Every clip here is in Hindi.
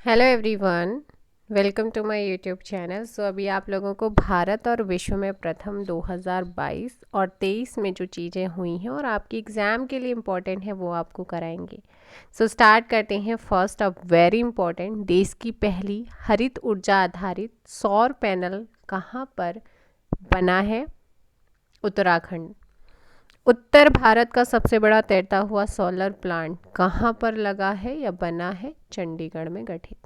Hello everyone, welcome to my YouTube channel. अभी आप लोगों को भारत और विश्व में प्रथम 2022 और 23 में जो चीज़ें हुई हैं और आपकी एग्ज़ाम के लिए इम्पोर्टेंट है वो आपको कराएंगे। स्टार्ट करते हैं। फर्स्ट ऑफ वेरी इम्पोर्टेंट, देश की पहली हरित ऊर्जा आधारित सौर पैनल कहाँ पर बना है? उत्तराखंड। उत्तर भारत का सबसे बड़ा तैरता हुआ सोलर प्लांट कहाँ पर लगा है या बना है? चंडीगढ़ में गठित।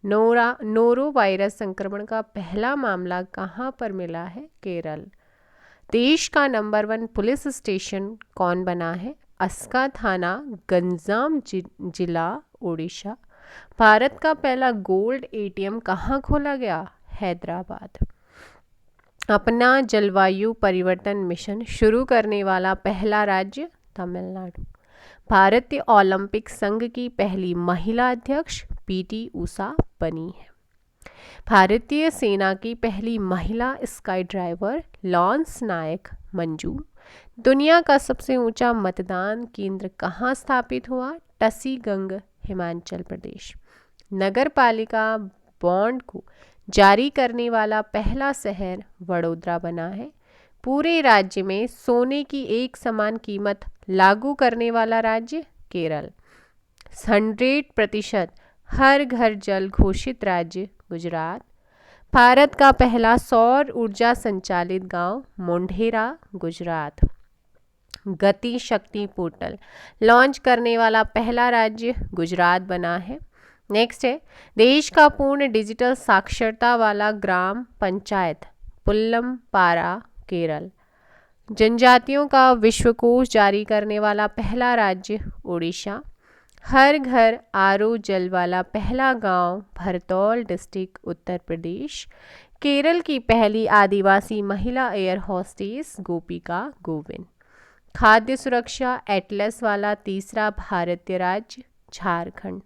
नोरो वायरस संक्रमण का पहला मामला कहाँ पर मिला है? केरल। देश का नंबर 1 पुलिस स्टेशन कौन बना है? अस्का थाना, गंजाम जिला, ओडिशा। भारत का पहला गोल्ड एटीएम कहाँ खोला गया? हैदराबाद। अपना जलवायु परिवर्तन मिशन शुरू करने वाला पहला राज्य? तमिलनाडु। भारतीय ओलंपिक संघ की पहली महिला अध्यक्ष पीटी उषा बनी है। भारतीय सेना की पहली महिला स्काई ड्राइवर लॉन्स नायक मंजू। दुनिया का सबसे ऊंचा मतदान केंद्र कहाँ स्थापित हुआ? टसीगंग, हिमाचल प्रदेश। नगर पालिका बॉन्ड को जारी करने वाला पहला शहर वडोदरा बना है। पूरे राज्य में सोने की एक समान कीमत लागू करने वाला राज्य? केरल। 100% हर घर जल घोषित राज्य? गुजरात। भारत का पहला सौर ऊर्जा संचालित गांव? मोढेरा, गुजरात। गति शक्ति पोर्टल लॉन्च करने वाला पहला राज्य? गुजरात बना है। नेक्स्ट है, देश का पूर्ण डिजिटल साक्षरता वाला ग्राम पंचायत? पुल्लमपारा, केरल। जनजातियों का विश्वकोश जारी करने वाला पहला राज्य? उड़ीसा। हर घर आरओ जल वाला पहला गांव? भरतौल डिस्ट्रिक्ट, उत्तर प्रदेश। केरल की पहली आदिवासी महिला एयर होस्टेस? गोपिका गोविंद। खाद्य सुरक्षा एटलस वाला तीसरा भारतीय राज्य? झारखंड।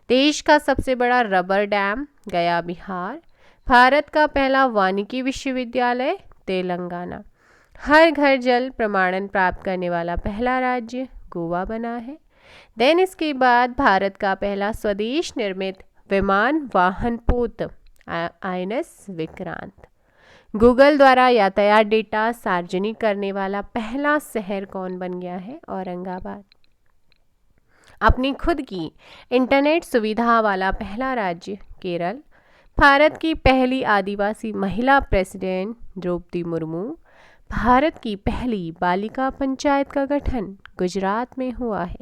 देश का सबसे बड़ा रबर डैम? गया, बिहार। भारत का पहला वानिकी विश्वविद्यालय? तेलंगाना। हर घर जल प्रमाणन प्राप्त करने वाला पहला राज्य? गोवा बना है। देन इसके बाद भारत का पहला स्वदेश निर्मित विमान वाहन पोत? आईएनएस विक्रांत। गूगल द्वारा यातायात डेटा सार्वजनिक करने वाला पहला शहर कौन बन गया है? औरंगाबाद। अपनी खुद की इंटरनेट सुविधा वाला पहला राज्य? केरल। भारत की पहली आदिवासी महिला प्रेसिडेंट? द्रौपदी मुर्मू। भारत की पहली बालिका पंचायत का गठन? गुजरात में हुआ है।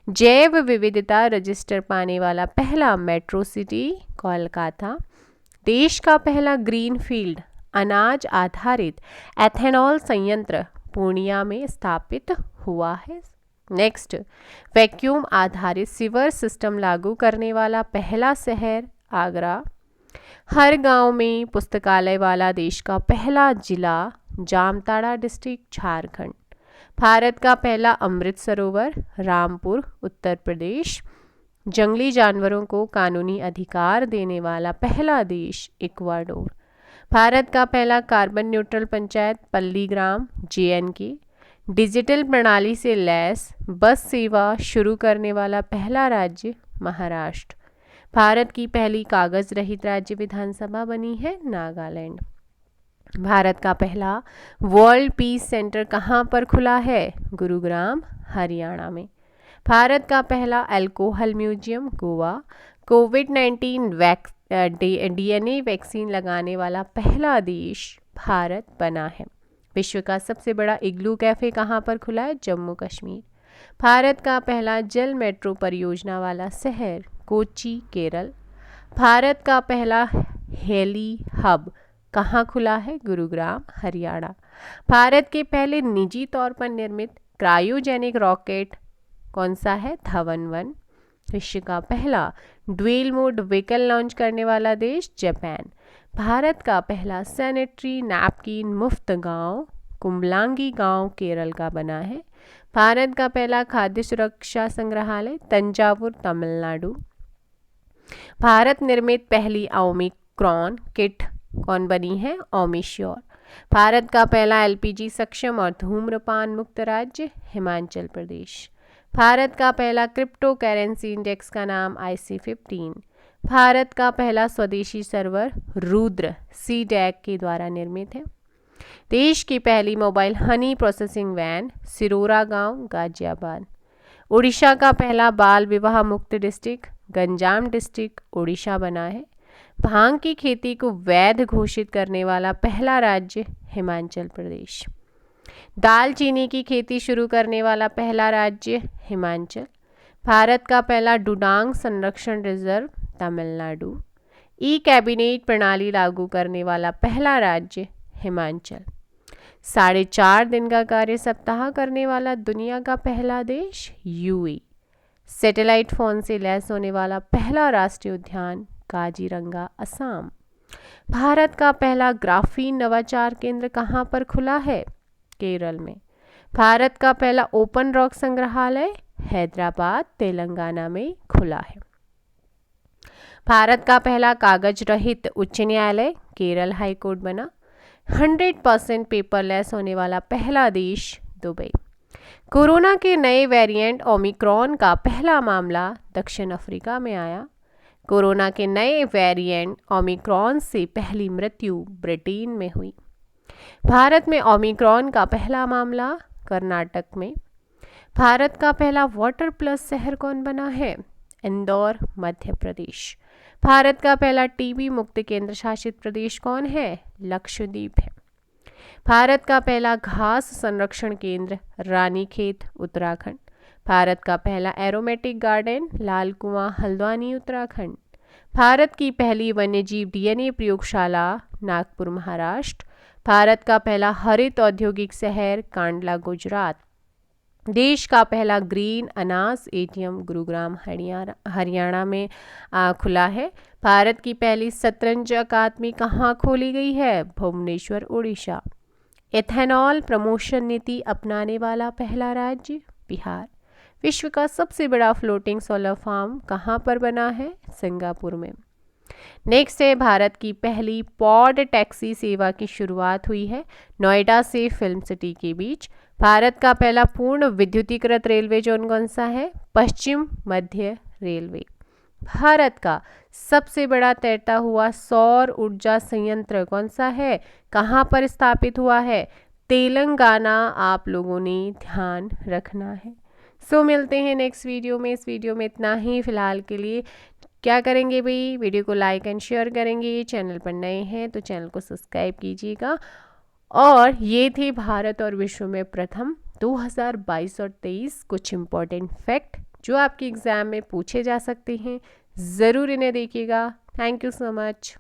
जैव विविधता रजिस्टर पाने वाला पहला मेट्रो सिटी? कोलकाता। देश का पहला ग्रीन फील्ड अनाज आधारित एथेनॉल संयंत्र पूर्णिया में स्थापित हुआ है। नेक्स्ट, वैक्यूम आधारित सीवर सिस्टम लागू करने वाला पहला शहर? आगरा। हर गांव में पुस्तकालय वाला देश का पहला जिला? जामताड़ा डिस्ट्रिक्ट, झारखंड। भारत का पहला अमृत सरोवर? रामपुर, उत्तर प्रदेश। जंगली जानवरों को कानूनी अधिकार देने वाला पहला देश? इक्वाडोर। भारत का पहला कार्बन न्यूट्रल पंचायत? पल्लीग्राम, जेएनके। डिजिटल प्रणाली से लैस बस सेवा शुरू करने वाला पहला राज्य? महाराष्ट्र। भारत की पहली कागज रहित राज्य विधानसभा बनी है? नागालैंड। भारत का पहला वर्ल्ड पीस सेंटर कहाँ पर खुला है? गुरुग्राम, हरियाणा में। भारत का पहला अल्कोहल म्यूजियम? गोवा। कोविड-19 डीएनए वैक्सीन लगाने वाला पहला देश? भारत बना है। विश्व का सबसे बड़ा इग्लू कैफे कहाँ पर खुला है? जम्मू कश्मीर। भारत का पहला जल मेट्रो परियोजना वाला शहर? कोच्चि, केरल। भारत का पहला हेली हब कहाँ खुला है? गुरुग्राम, हरियाणा। भारत के पहले निजी तौर पर निर्मित क्रायोजेनिक रॉकेट कौन सा है? धवन-1। विश्व का पहला ड्यूल मोड व्हीकल लॉन्च करने वाला देश? जापान। भारत का पहला सैनिटरी नैपकिन मुफ्त गांव? कुंबलांगी गांव, केरल का बना है। भारत का पहला खाद्य सुरक्षा संग्रहालय? तंजावुर, तमिलनाडु। भारत निर्मित पहली ओमिक्रॉन किट कौन बनी है? ओमिश्योर। भारत का पहला एलपीजी सक्षम और धूम्रपान मुक्त राज्य? हिमाचल प्रदेश। भारत का पहला क्रिप्टो करेंसी इंडेक्स का नाम? IC 15। भारत का पहला स्वदेशी सर्वर रुद्र CDAC के द्वारा निर्मित है। देश की पहली mobile honey processing van Sirora गांव गाजियाबाद। उड़ीसा का पहला बाल विवाह मुक्त डिस्ट्रिक्ट गंजाम डिस्ट्रिक्ट उड़ीसा बना है। भांग की खेती को वैध घोषित करने वाला पहला राज्य हिमाचल प्रदेश। दालचीनी की खेती शुरू करने वाला पहला राज्य हिमाचल। भारत का पहला डुडांग संरक्षण रिजर्व तमिलनाडु। ई कैबिनेट प्रणाली लागू करने वाला पहला राज्य हिमाचल। 4.5 दिन का कार्य सप्ताह करने वाला दुनिया का पहला देश UAE। सैटेलाइट फोन से लैस होने वाला पहला राष्ट्रीय उद्यान काजीरंगा असम। भारत का पहला ग्राफीन नवाचार केंद्र कहाँ पर खुला है? केरल में। भारत का पहला ओपन रॉक संग्रहालय हैदराबाद तेलंगाना में खुला है। भारत का पहला कागज रहित उच्च न्यायालय केरल हाई कोर्ट बना। 100% पेपरलेस होने वाला पहला देश दुबई। कोरोना के नए वेरिएंट ओमिक्रॉन का पहला मामला दक्षिण अफ्रीका में आया। कोरोना के नए वेरिएंट ओमिक्रॉन से पहली मृत्यु ब्रिटेन में हुई। भारत में ओमिक्रॉन का पहला मामला कर्नाटक में। भारत का पहला वाटर प्लस शहर कौन बना है? इंदौर मध्य प्रदेश। भारत का पहला टीबी मुक्त केंद्र शासित प्रदेश कौन है? लक्षद्वीप है। भारत का पहला घास संरक्षण केंद्र रानीखेत उत्तराखंड। भारत का पहला एरोमेटिक गार्डन लाल कुआं हल्द्वानी उत्तराखंड। भारत की पहली वन्यजीव DNA प्रयोगशाला नागपुर महाराष्ट्र। भारत का पहला हरित औद्योगिक शहर कांडला गुजरात। देश का पहला ग्रीन अनाज ATM गुरुग्राम हरियाणा में खुला है। भारत की पहली शतरंज अकादमी कहाँ खोली गई है? भुवनेश्वर उड़ीसा। एथेनॉल प्रमोशन नीति अपनाने वाला पहला राज्य बिहार। विश्व का सबसे बड़ा फ्लोटिंग सोलर फार्म कहाँ पर बना है? सिंगापुर में। नेक्स्ट है भारत की पहली पॉड टैक्सी सेवा की शुरुआत हुई है नोएडा से फिल्म सिटी के बीच। भारत का पहला पूर्ण विद्युतीकृत रेलवे जोन कौन सा है? पश्चिम मध्य रेलवे। भारत का सबसे बड़ा तैरता हुआ सौर ऊर्जा संयंत्र कौन सा है? कहाँ पर स्थापित हुआ है? तेलंगाना। आप लोगों ने ध्यान रखना है। सो मिलते हैं नेक्स्ट वीडियो में। इस वीडियो में इतना ही फिलहाल के लिए। क्या करेंगे भाई? वीडियो को लाइक एंड शेयर करेंगे। चैनल पर नए हैं तो चैनल को सब्सक्राइब कीजिएगा। और ये थे भारत और विश्व में प्रथम 2022 और 23 कुछ इम्पोर्टेंट फैक्ट जो आपके एग्ज़ाम में पूछे जा सकते हैं। ज़रूर इन्हें देखिएगा। Thank you so much.